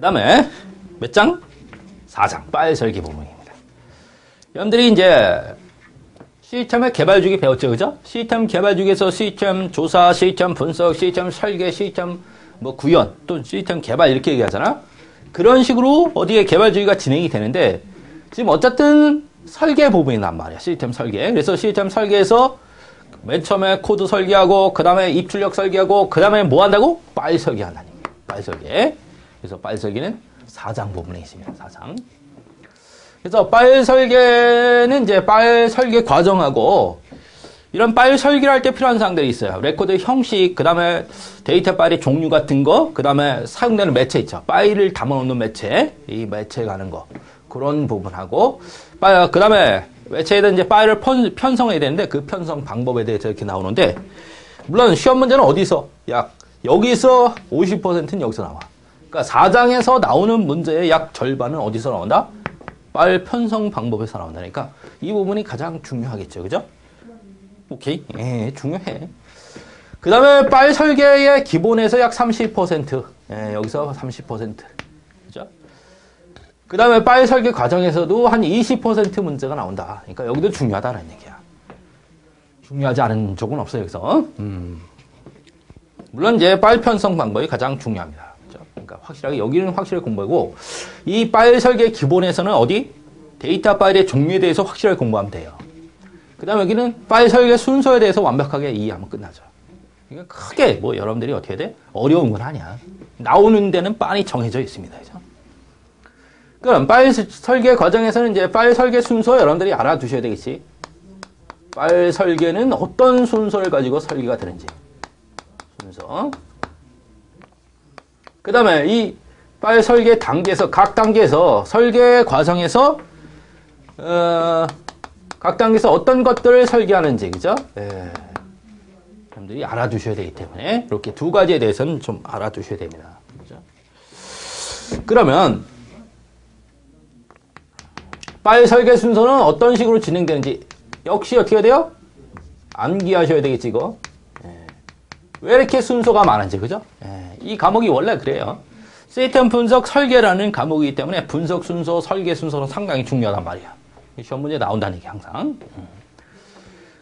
다음에 몇 장? 4장. 파일 설계 부분입니다. 여러분들이 이제 시스템의 개발 주기 배웠죠, 그죠? 시스템 개발 주기에서 시스템 조사, 시스템 분석, 시스템 설계, 시스템 뭐 구현, 또 시스템 개발 이렇게 얘기하잖아. 그런 식으로 어디에 개발 주기가 진행이 되는데 지금 어쨌든 설계 부분이란 말이야. 시스템 설계. 그래서 시스템 설계에서 맨 처음에 코드 설계하고 그 다음에 입출력 설계하고 그 다음에 뭐 한다고? 파일 설계한다는 얘기야. 파일 설계. 그래서 파일 설계는 4장 부분에 있습니다. 4장. 그래서 파일 설계는 이제 파일 설계 과정하고 이런 파일 설계를 할 때 필요한 사항들이 있어요. 레코드 형식, 그 다음에 데이터 파일의 종류 같은 거, 그 다음에 사용되는 매체 있죠. 파일을 담아놓는 매체, 이 매체 가는 거. 그런 부분하고, 그 다음에 매체에다 이제 파일을 편성해야 되는데 그 편성 방법에 대해서 이렇게 나오는데, 물론 시험 문제는 어디서? 여기서 50%는 여기서 나와. 그러니까 4장에서 나오는 문제의 약 절반은 어디서 나온다? 파일 편성 방법에서 나온다니까 이 부분이 가장 중요하겠죠. 그죠? 오케이. 예, 중요해. 그 다음에 파일 설계의 기본에서 약 30%. 예, 여기서 30%. 그죠? 그 다음에 파일 설계 과정에서도 한 20% 문제가 나온다. 그러니까 여기도 중요하다는 얘기야. 중요하지 않은 쪽은 없어요, 여기서. 물론 이제 파일 편성 방법이 가장 중요합니다. 그러니까 확실하게 여기는 확실하게 공부하고 이 파일 설계 기본에서는 어디? 데이터 파일의 종류에 대해서 확실하게 공부하면 돼요. 그 다음에 여기는 파일 설계 순서에 대해서 완벽하게 이해하면 끝나죠. 그러니까 크게 뭐 여러분들이 어떻게 돼? 어려운 건 아니야. 나오는 데는 빤히 정해져 있습니다. 그죠? 그럼 파일 설계 과정에서는 이제 파일 설계 순서 여러분들이 알아두셔야 되겠지. 파일 설계는 어떤 순서를 가지고 설계가 되는지. 순서. 그 다음에 이 파일 설계 단계에서 각 단계에서 설계 과정에서 각 단계에서 어떤 것들을 설계하는지 그죠? 예. 여러분들이 알아두셔야 되기 때문에 이렇게 두 가지에 대해서는 좀 알아두셔야 됩니다. 그죠? 그러면 파일 설계 순서는 어떤 식으로 진행되는지 역시 어떻게 해야 돼요? 암기하셔야 되겠지 이거. 예. 왜 이렇게 순서가 많은지 그죠? 예. 이 과목이 원래 그래요. 시스템 분석 설계라는 과목이기 때문에 분석 순서, 설계 순서는 상당히 중요하단 말이야. 시험 문제 나온다는 얘기 항상.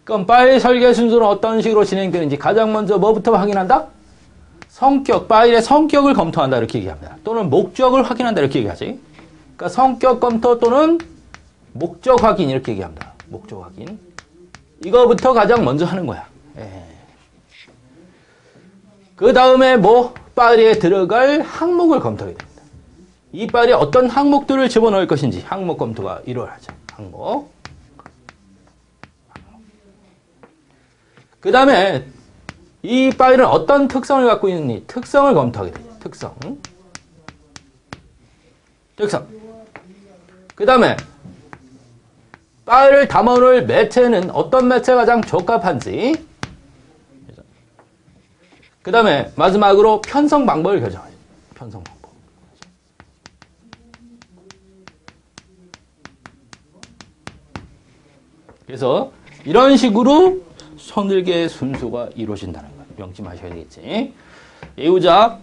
그럼 파일 설계 순서는 어떤 식으로 진행되는지 가장 먼저 뭐부터 확인한다? 성격, 파일의 성격을 검토한다 이렇게 얘기합니다. 또는 목적을 확인한다 이렇게 얘기하지. 그러니까 성격 검토 또는 목적 확인 이렇게 얘기합니다. 목적 확인. 이거부터 가장 먼저 하는 거야. 예. 그 다음에 뭐 파일에 들어갈 항목을 검토해야 됩니다. 이 파일에 어떤 항목들을 집어넣을 것인지 항목 검토가 일어나죠. 항목. 그 다음에 이 파일은 어떤 특성을 갖고 있는지 특성을 검토하게 되죠. 특성. 그 다음에 파일을 담아놓을 매체는 어떤 매체가 가장 적합한지 그 다음에 마지막으로 편성 방법을 결정하죠. 편성 방법. 그래서 이런 식으로 선들계 순서가 이루어진다는 거 명심하셔야 되겠지. 예우작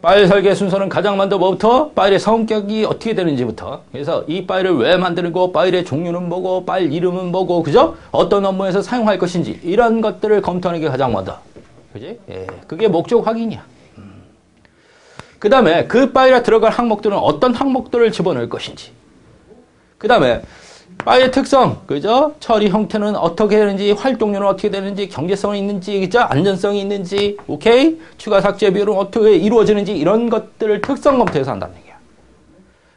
파일 설계 순서는 가장 먼저 뭐부터? 파일의 성격이 어떻게 되는지부터. 그래서 이 파일을 왜 만드는 파일의 종류는 뭐고, 파일 이름은 뭐고, 그죠? 어떤 업무에서 사용할 것인지 이런 것들을 검토하는 게 가장 먼저. 그지? 예, 그게 목적 확인이야. 그 다음에 그 파일에 들어갈 항목들은 어떤 항목들을 집어넣을 것인지. 그 다음에 파일의 특성, 그죠? 처리 형태는 어떻게 되는지, 활동률은 어떻게 되는지, 경제성이 있는지, 그죠? 안전성이 있는지, 오케이? 추가 삭제 비율은 어떻게 이루어지는지, 이런 것들을 특성 검토해서 한다는 얘기야.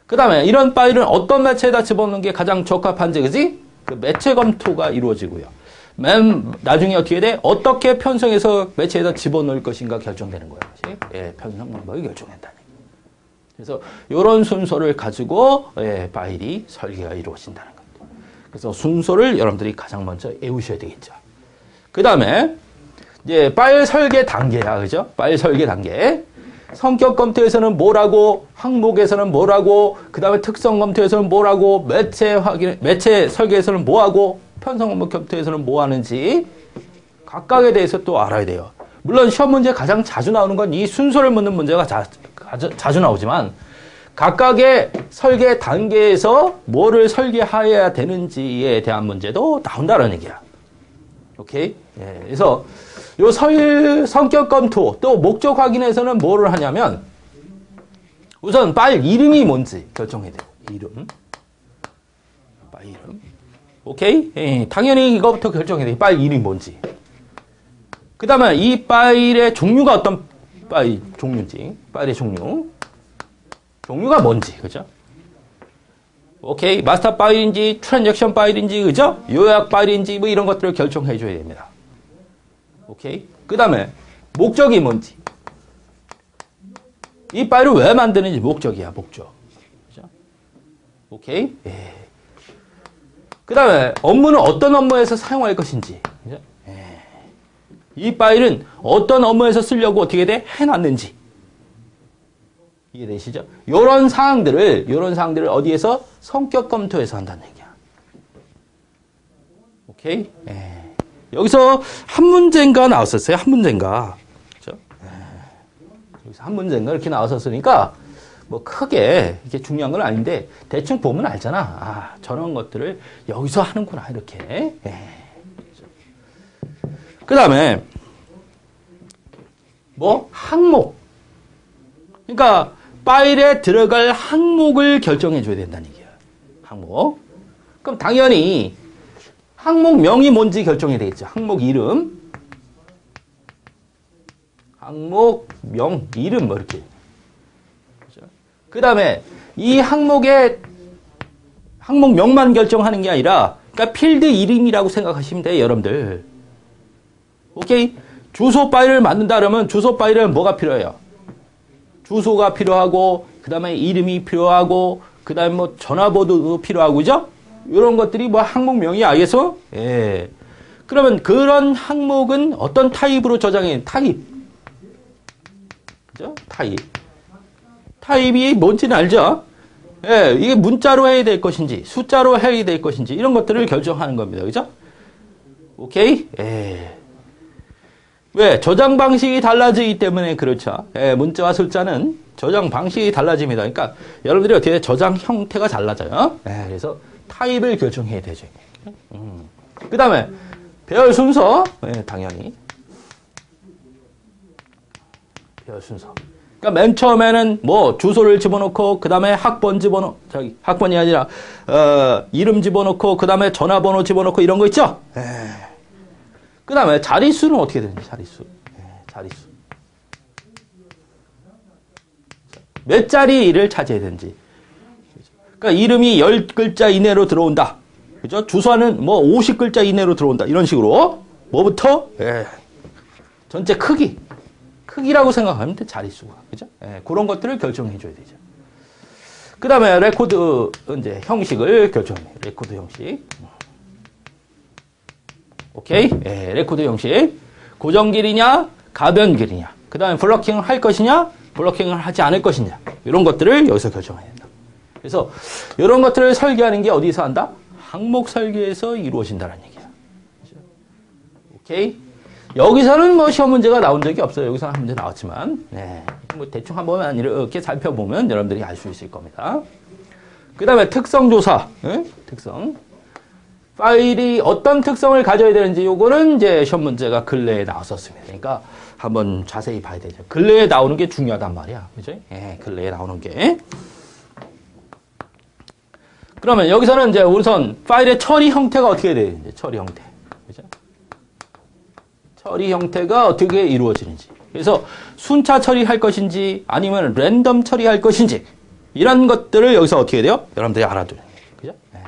그 다음에 이런 파일은 어떤 매체에다 집어넣는 게 가장 적합한지, 그지? 그 매체 검토가 이루어지고요. 맨 나중에 어떻게 돼? 어떻게 편성해서 매체에다 집어넣을 것인가 결정되는 거예요. 그치? 예, 편성 방법이 결정된다는 얘기야. 그래서 이런 순서를 가지고 예, 파일이 설계가 이루어진다는 거예요. 그래서 순서를 여러분들이 가장 먼저 외우셔야 되겠죠. 그 다음에 이제 파일 설계 단계야, 그죠? 파일 설계 단계. 성격 검토에서는 뭐라고, 항목에서는 뭐라고, 그 다음에 특성 검토에서는 뭐라고, 매체 설계에서는 뭐하고, 편성 검토에서는 뭐 하는지 각각에 대해서 또 알아야 돼요. 물론 시험 문제 가장 자주 나오는 건 이 순서를 묻는 문제가 자주 나오지만 각각의 설계 단계에서 뭐를 설계해야 되는지에 대한 문제도 나온다는 얘기야. 오케이? 예, 그래서 요 성격 검토 또 목적 확인에서는 뭐를 하냐면 우선 파일 이름이 뭔지 결정해야 돼요. 이름. 파일 이름. 오케이? 예, 당연히 이거부터 결정해야 돼요. 파일 이름이 뭔지. 그 다음에 이 파일의 종류가 어떤 파일 종류인지. 파일의 종류. 종류가 뭔지. 그죠? 오케이. 마스터 파일인지, 트랜잭션 파일인지, 그죠? 요약 파일인지, 뭐 이런 것들을 결정해 줘야 됩니다. 오케이. 그 다음에 목적이 뭔지. 이 파일을 왜 만드는지 목적이야, 목적. 그죠? 오케이. 예. 그 다음에 업무는 어떤 업무에서 사용할 것인지. 그죠? 예. 이 파일은 어떤 업무에서 쓰려고 어떻게 해놨는지. 이해되시죠? 요런 사항들을 어디에서? 성격 검토에서 한다는 얘기야. 오케이? 예. 여기서 한 문제인가 나왔었어요. 한 문제인가. 그죠? 예. 여기서 한 문제인가 이렇게 나왔었으니까 뭐 크게 이게 중요한 건 아닌데 대충 보면 알잖아. 아, 저런 것들을 여기서 하는구나 이렇게. 예. 그 다음에 뭐 항목. 그러니까 파일에 들어갈 항목을 결정해 줘야 된다는 얘기야. 항목. 그럼 당연히 항목명이 뭔지 결정이 되겠죠. 항목 이름. 항목명, 이름 뭐 이렇게. 그 다음에 이 항목명만 결정하는 게 아니라 그러니까 필드 이름이라고 생각하시면 돼요. 여러분들. 오케이? 주소 파일을 만든다 그러면 주소 파일은 뭐가 필요해요? 주소가 필요하고 그 다음에 이름이 필요하고 그 다음에 뭐 전화번호도 필요하고 그죠? 이런 것들이 뭐 항목명이 알겠어? 예. 그러면 그런 항목은 어떤 타입으로 저장해? 타입. 그죠? 타입. 타입이 뭔지는 알죠? 예. 이게 문자로 해야 될 것인지, 숫자로 해야 될 것인지, 이런 것들을 결정하는 겁니다. 그죠? 오케이? 예. 왜? 저장 방식이 달라지기 때문에 그렇죠. 예. 문자와 숫자는 저장 방식이 달라집니다. 그러니까 여러분들이 어떻게 저장 형태가 달라져요. 예. 그래서 타입을 결정해야 되죠. 그 다음에 배열 순서. 네, 당연히 배열 순서. 그러니까 맨 처음에는 뭐 주소를 집어넣고 그 다음에 학번이 아니라 이름 집어넣고 그 다음에 전화번호 집어넣고 이런 거 있죠. 그 다음에 자릿수는 어떻게 되는지 자릿수. 자릿수. 몇 자리를 차지해야 되는지. 그러니까 이름이 10글자 이내로 들어온다. 그죠? 주소는 뭐 50글자 이내로 들어온다. 이런 식으로. 뭐부터? 예. 전체 크기라고 생각하면 돼. 자릿수가. 그죠? 예. 그런 것들을 결정해 줘야 되죠. 그 다음에 레코드 이제 형식을 결정해. 레코드 형식. 오케이? 예. 레코드 형식. 고정길이냐? 가변길이냐? 그 다음에 블러킹을 할 것이냐? 블러킹을 하지 않을 것이냐? 이런 것들을 여기서 결정해야 된다. 그래서 이런 것들을 설계하는 게 어디서 한다? 항목 설계에서 이루어진다는 얘기야. 오케이? 여기서는 뭐 시험 문제가 나온 적이 없어요. 여기서는 한 문제 나왔지만, 네. 뭐 대충 한번 이렇게 살펴보면 여러분들이 알 수 있을 겁니다. 그 다음에 특성 조사. 네? 특성. 파일이 어떤 특성을 가져야 되는지 요거는 이제 시험 문제가 근래에 나왔었습니다. 그러니까 한번 자세히 봐야 되죠. 근래에 나오는 게 중요하단 말이야. 그죠? 예, 근래에 나오는 게. 그러면 여기서는 이제 우선 파일의 처리 형태가 어떻게 돼야 되는지, 처리 형태. 그죠? 처리 형태가 어떻게 이루어지는지. 그래서 순차 처리할 것인지 아니면 랜덤 처리할 것인지 이런 것들을 여기서 어떻게 돼요? 여러분들이 알아두는 거예요. 그죠? 네.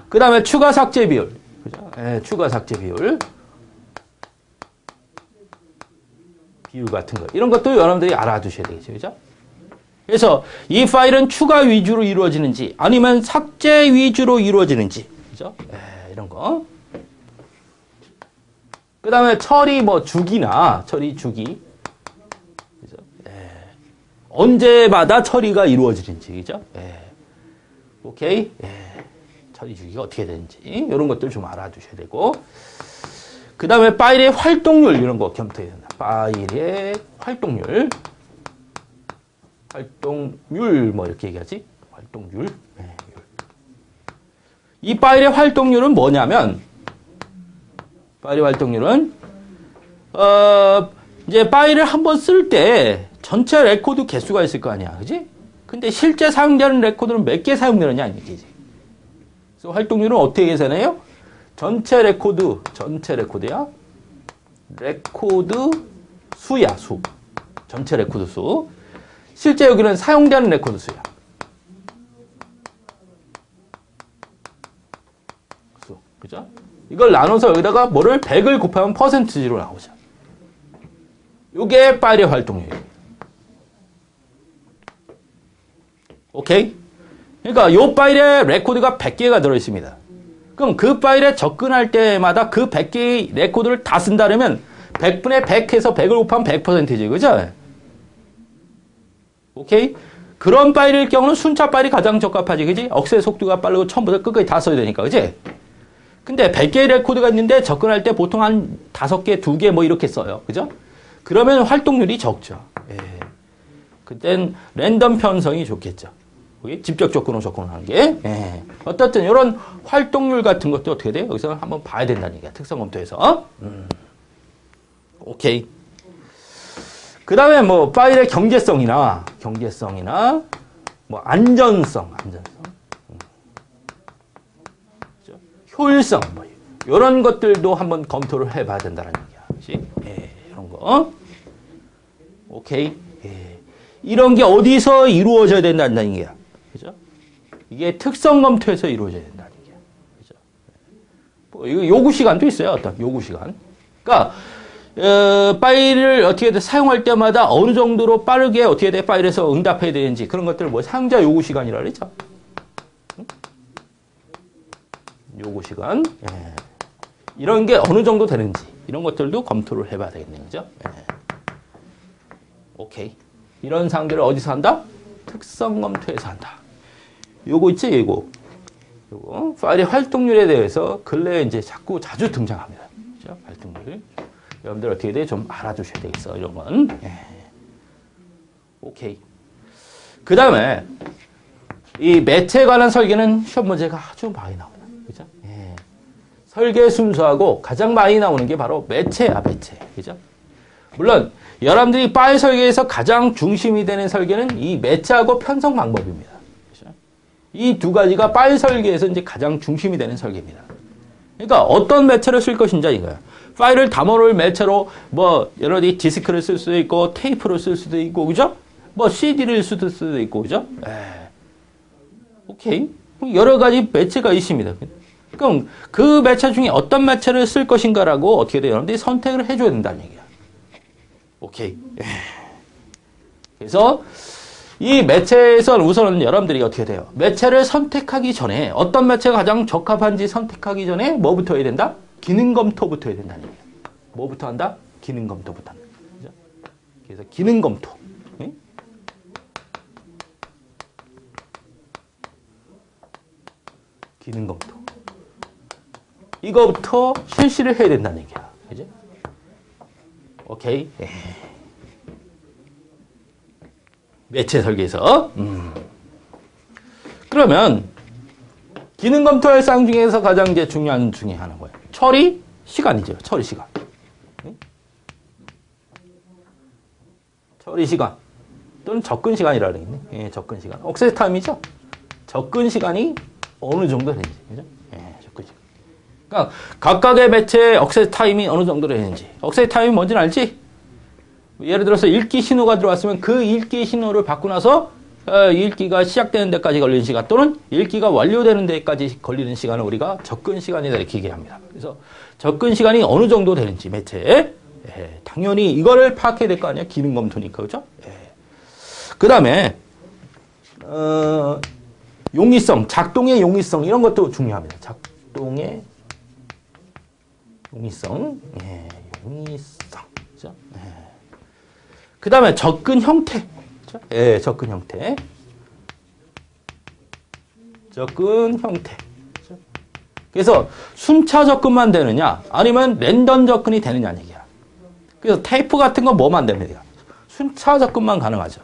그 다음에 추가 삭제 비율. 그죠? 네, 추가 삭제 비율. 비율 같은 거. 이런 것도 여러분들이 알아두셔야 되겠죠. 그죠? 그래서 이 파일은 추가 위주로 이루어지는지 아니면 삭제 위주로 이루어지는지. 그죠? 네, 이런 거. 그 다음에 처리 뭐 주기나 처리 주기. 그죠? 네. 언제마다 처리가 이루어지는지. 그죠? 네. 오케이? 네. 처리 주기가 어떻게 되는지. 이런 것들 좀 알아두셔야 되고. 그 다음에 파일의 활동률 이런 거 검토해야 된다. 파일의 활동률. 활동률 뭐 이렇게 얘기하지? 활동률. 네, 이 파일의 활동률은 뭐냐면 파일의 활동률은 이제 파일을 한번 쓸 때 전체 레코드 개수가 있을 거 아니야. 그지? 근데 실제 사용되는 레코드는 몇 개 사용되느냐 이 얘기지. 그래서 활동률은 어떻게 계산해요? 전체 레코드야. 레코드 수야, 수. 전체 레코드 수. 실제 여기는 사용되는 레코드 수야. 수. 그죠? 이걸 나눠서 여기다가 뭐를 100을 곱하면 퍼센티지로 나오죠. 이게 파일의 활동률이에요. 오케이? 그러니까 이 파일에 레코드가 100개가 들어있습니다. 그럼 그 파일에 접근할 때마다 그 100개의 레코드를 다 쓴다면 100분의 100 해서 100을 곱하면 100%지. 그죠? 오케이? 그런 파일일 경우는 순차 파일이 가장 적합하지. 그지? 억세 속도가 빠르고 처음부터 끝까지 다 써야 되니까. 그지? 근데 100개의 레코드가 있는데 접근할 때 보통 한 5개, 2개 뭐 이렇게 써요. 그죠? 그러면 활동률이 적죠. 예. 그땐 랜덤 편성이 좋겠죠. 직접 접근하는 게. 예. 어떻든 이런 활동률 같은 것도 어떻게 돼요? 여기서 한번 봐야 된다는 얘기야. 특성 검토해서. 오케이. 그 다음에 뭐 파일의 경제성이나 뭐 안전성. 효율성 뭐 이런 것들도 한번 검토를 해봐야 된다는 얘기야. 그렇지? 예, 이런 거. 오케이. 예. 이런 게 어디서 이루어져야 된다는 얘기야. 그죠? 이게 특성 검토에서 이루어져야 된다는 얘기야. 그죠? 뭐 이거 요구 시간도 있어요. 어떤 요구 시간. 그러니까 파일을 어떻게 돼 사용할 때마다 어느 정도로 빠르게 어떻게 돼 파일에서 응답해야 되는지 그런 것들을 뭐 사용자 요구 시간이라 그러죠. 요구 시간. 예. 이런 게 어느 정도 되는지 이런 것들도 검토를 해봐야 되겠네요. 그죠? 예. 오케이. 이런 사항들을 어디서 한다? 특성 검토에서 한다. 요거 있지, 요거. 파일의 활동률에 대해서 근래에 이제 자주 등장합니다. 그죠? 활동률. 여러분들 어떻게 돼? 좀 알아두셔야 되겠어. 이런 건. 예. 오케이. 그 다음에 이 매체에 관한 설계는 시험 문제가 아주 많이 나옵니다. 그죠? 예. 설계 순서하고 가장 많이 나오는 게 바로 매체야, 매체. 그죠? 물론 여러분들이 파일 설계에서 가장 중심이 되는 설계는 이 매체하고 편성 방법입니다. 그죠? 이 두 가지가 파일 설계에서 이제 가장 중심이 되는 설계입니다. 그러니까 어떤 매체를 쓸 것인지 이거야. 파일을 담아놓을 매체로 뭐 여러 가지 디스크를 쓸 수도 있고 테이프를 쓸 수도 있고 그죠? 뭐 CD를 쓸 수도 있고 그죠? 오케이. 여러 가지 매체가 있습니다. 그럼 그 매체 중에 어떤 매체를 쓸 것인가라고 어떻게 돼요? 여러분들이 선택을 해줘야 된다는 얘기야. 오케이. 그래서 이 매체에서 우선은 여러분들이 어떻게 돼요? 매체를 선택하기 전에 어떤 매체가 가장 적합한지 선택하기 전에 뭐부터 해야 된다? 기능 검토부터 해야 된다는 얘기야. 뭐부터 한다? 기능 검토부터 한다. 그죠? 그래서 기능 검토. 응? 기능 검토. 이거부터 실시를 해야 된다는 얘기야. 그죠? 오케이. 매체 설계에서. 그러면 기능 검토할 사항 중에서 가장 이제 중요한 중에 하나는 뭐예요? 처리 시간이죠. 처리 시간. 처리 시간 또는 접근 시간이라 그러겠네. 예, 접근 시간. 억세스 타임이죠. 접근 시간이 어느 정도 되는지. 그죠? 예, 접근 시간. 그러니까 각각의 매체의 억세스 타임이 어느 정도 되는지. 억세스 타임이 뭔지는 알지? 예를 들어서 읽기 신호가 들어왔으면 그 읽기 신호를 받고 나서 읽기가 시작되는 데까지 걸리는 시간 또는 읽기가 완료되는 데까지 걸리는 시간을 우리가 접근 시간이다 이렇게 얘기합니다. 그래서 접근 시간이 어느 정도 되는지 매체에 당연히 이거를 파악해야 될 거 아니야. 기능 검토니까. 그죠? 그 다음에 용이성, 작동의 용이성 이런 것도 중요합니다. 작동의 용이성. 용이성. 그죠? 그 다음에 접근 형태. 그렇죠? 접근 형태. 접근 형태. 그렇죠? 그래서 순차 접근만 되느냐, 아니면 랜덤 접근이 되느냐는 얘기야. 그래서 테이프 같은 건 뭐만 됩니다. 순차 접근만 가능하죠.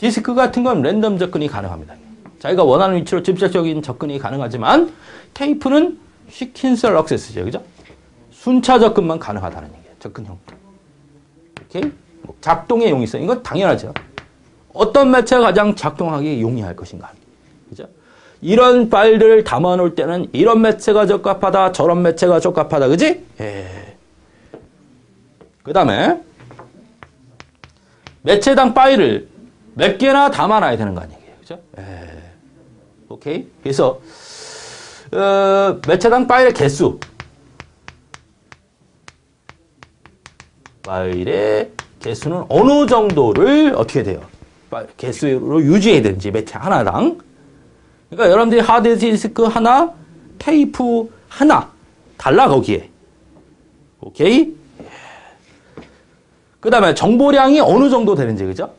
디스크 같은 건 랜덤 접근이 가능합니다. 자기가 원하는 위치로 직접적인 접근이 가능하지만 테이프는 시퀀셜 액세스죠. 그죠? 순차 접근만 가능하다는 얘기예요. 접근 형태. 오케이? 뭐 작동의 용이성. 이건 당연하죠. 어떤 매체가 가장 작동하기 용이할 것인가. 그죠? 이런 파일들을 담아 놓을 때는 이런 매체가 적합하다, 저런 매체가 적합하다. 그지? 예. 그 다음에 매체당 파일을 몇 개나 담아놔야 되는 거 아니에요. 그죠? 예. 오케이? 그래서 매체당 파일의 개수. 파일의 개수는 어느 정도를 어떻게 돼요? 개수로 유지해야 되는지 매체 하나당. 그러니까 여러분들이 하드디스크 하나, 테이프 하나 달라 거기에. 오케이? 그 다음에 정보량이 어느 정도 되는지 그죠?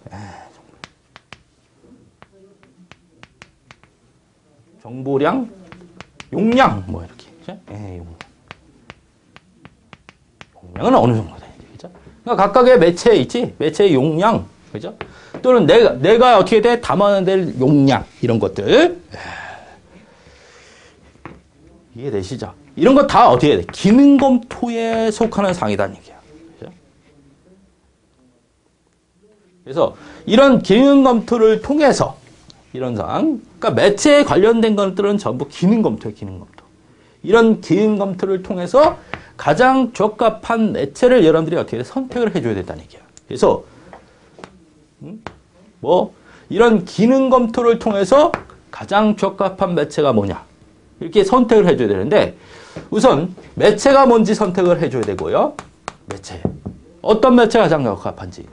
정보량, 용량 뭐 이렇게 그죠? 용량은 어느 정도 되는지 그죠? 그러니까 각각의 매체에 있지 매체의 용량 그죠? 또는 내가 어떻게 돼 담아야 될 용량 이런 것들 이해되시죠? 이런 거 다 어떻게 돼? 기능 검토에 속하는 사항이다는 얘기야. 그죠? 그래서 이런 기능 검토를 통해서 이런 상황, 그러니까 매체에 관련된 것들은 전부 기능 검토예요, 기능 검토. 이런 기능 검토를 통해서 가장 적합한 매체를 여러분들이 어떻게 선택을 해줘야 된다는 얘기야. 그래서 뭐 이런 기능 검토를 통해서 가장 적합한 매체가 뭐냐 이렇게 선택을 해줘야 되는데 우선 매체가 뭔지 선택을 해줘야 되고요. 매체 어떤 매체가 가장 적합한지.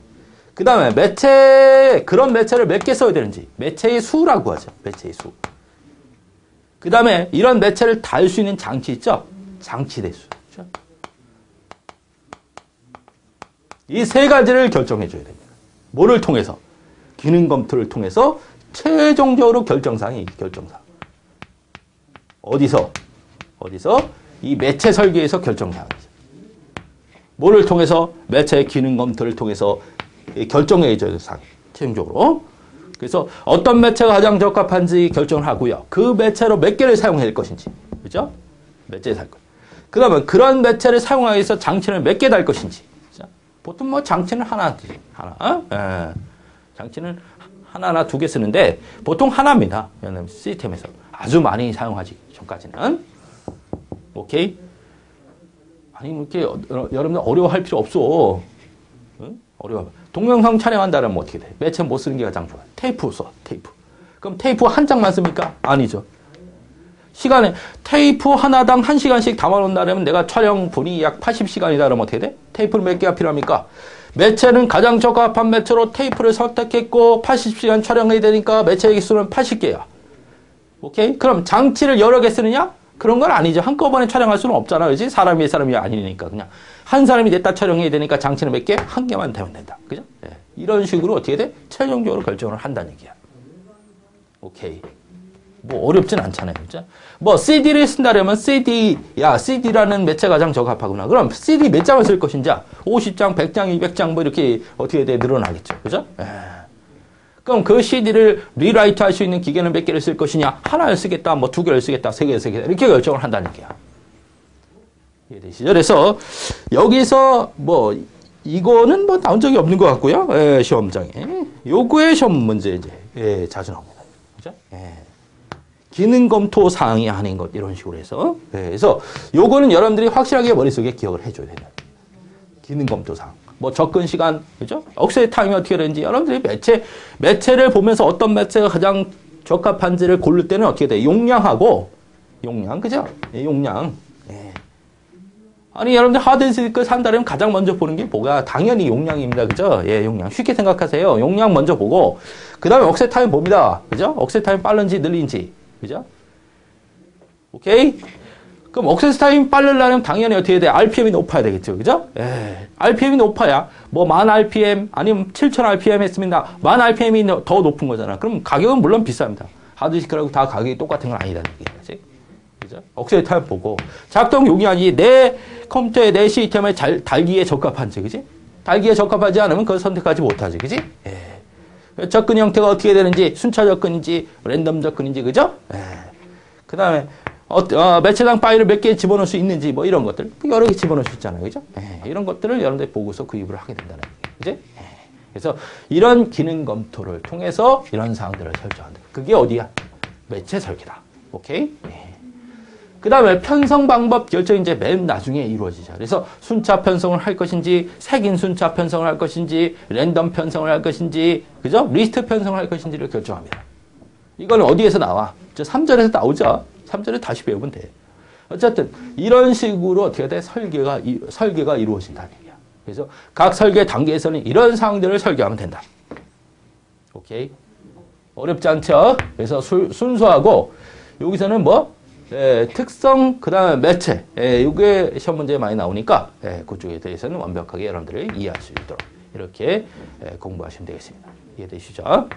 그 다음에 그런 매체를 몇 개 써야 되는지. 매체의 수라고 하죠. 매체의 수. 그 다음에 이런 매체를 달 수 있는 장치 있죠? 장치 대수. 그렇죠? 이 세 가지를 결정해 줘야 됩니다. 뭐를 통해서? 기능 검토를 통해서 최종적으로 결정사항이 결정사항. 어디서? 이 매체 설계에서 결정사항이죠. 뭐를 통해서? 매체의 기능 검토를 통해서 결정해 줘야 사항. 최종적으로. 그래서 어떤 매체가 가장 적합한지 결정을 하고요. 그 매체로 몇 개를 사용해야 될 것인지. 그죠? 매체를 살 것. 그 다음에 그런 매체를 사용하기 위해서 장치를 몇 개 달 것인지. 그죠? 보통 뭐 장치는 하나. 장치는 하나나 두 개 쓰는데 보통 하나입니다. 왜냐하면 시스템에서 아주 많이 사용하지 전까지는. 오케이? 아니 뭐 이렇게 여러분들 어려워할 필요 없어. 응? 어려워. 동영상 촬영한다면 어떻게 돼? 매체 못 쓰는 게 가장 좋아. 테이프 써. 테이프. 그럼 테이프 한 장만 씁니까? 아니죠. 시간에 테이프 하나당 1시간씩 담아놓는다면 내가 촬영분이 약 80시간이다 그러면 어떻게 돼? 테이프를 몇 개가 필요합니까? 매체는 가장 적합한 매체로 테이프를 선택했고 80시간 촬영해야 되니까 매체의 개수는 80개야. 오케이? 그럼 장치를 여러 개 쓰느냐? 그런 건 아니죠. 한꺼번에 촬영할 수는 없잖아. 그지? 사람이 아니니까 그냥 한 사람이 냈다 촬영해야 되니까 장치는 몇 개? 한 개만 되면 된다. 그죠? 네. 이런 식으로 어떻게 돼? 최종적으로 결정을 한다는 얘기야. 오케이. 뭐 어렵진 않잖아요. 그죠? 뭐 CD를 쓴다려면 CD라는 매체가 가장 적합하구나. 그럼 CD 몇 장을 쓸 것인지 50장, 100장, 200장 뭐 이렇게 어떻게 돼? 늘어나겠죠. 그죠? 그럼 그 CD를 리라이트 할 수 있는 기계는 몇 개를 쓸 것이냐? 하나를 쓰겠다, 뭐 두 개를 쓰겠다, 세 개를 쓰겠다. 이렇게 결정을 한다는 얘기야. 이해되시죠? 그래서 여기서 뭐 이거는 뭐 나온 적이 없는 것 같고요. 시험장에. 요거의 시험 문제 이제 자주 나옵니다. 그죠? 기능 검토 사항이 아닌 것 이런 식으로 해서. 그래서 요거는 여러분들이 확실하게 머릿속에 기억을 해줘야 된다. 기능 검토 사항. 뭐 접근 시간, 그죠? 억세 타임이 어떻게 되는지 여러분들이 매체를 보면서 어떤 매체가 가장 적합한지를 고를 때는 어떻게 돼? 용량, 그죠? 용량. 아니 여러분들 하드디스크 산다면 가장 먼저 보는 게 뭐가? 당연히 용량입니다. 그죠? 용량. 쉽게 생각하세요. 용량 먼저 보고 그 다음에 억세 타임 봅니다. 그죠? 억세 타임 빠른지 느린지. 그죠? 오케이? 그럼 억세스 타임 빠르려면 당연히 어떻게 돼? RPM이 높아야 되겠죠. 그죠? RPM이 높아야 뭐 10,000 RPM 아니면 7,000 RPM 했습니다. 10,000 RPM이 더 높은 거잖아. 그럼 가격은 물론 비쌉니다. 하드디스크라고 다 가격이 똑같은 건 아니다는 얘기지. 그죠? 억세스 타임 보고 작동 용량이 내 컴퓨터에 내 시스템에 달기에 적합한지. 그지? 달기에 적합하지 않으면 그걸 선택하지 못하지. 그지? 접근 형태가 어떻게 되는지, 순차 접근인지, 랜덤 접근인지, 그죠? 그 다음에, 매체당 파일을 몇 개 집어넣을 수 있는지, 뭐 이런 것들. 여러 개 집어넣을 수 있잖아요. 그죠? 이런 것들을 여러분들이 보고서 구입을 하게 된다는 얘기예요. 그지? 그래서 이런 기능 검토를 통해서 이런 사항들을 설정한다. 그게 어디야? 매체 설계다. 오케이? 그 다음에 편성 방법 결정이 이제 맨 나중에 이루어지죠. 그래서 순차 편성을 할 것인지, 색인 순차 편성을 할 것인지, 랜덤 편성을 할 것인지, 그죠? 리스트 편성을 할 것인지를 결정합니다. 이거는 어디에서 나와? 저 3절에서 나오죠. 3절에 다시 배우면 돼. 어쨌든 이런 식으로 어떻게 돼? 설계가 이루어진다는 얘기야. 그래서 각 설계 단계에서는 이런 사항들을 설계하면 된다. 오케이? 어렵지 않죠? 그래서 순수하고 여기서는 뭐? 특성, 그 다음에 매체. 이게 시험 문제에 많이 나오니까 그쪽에 대해서는 완벽하게 여러분들이 이해할 수 있도록 이렇게 공부하시면 되겠습니다. 이해되시죠?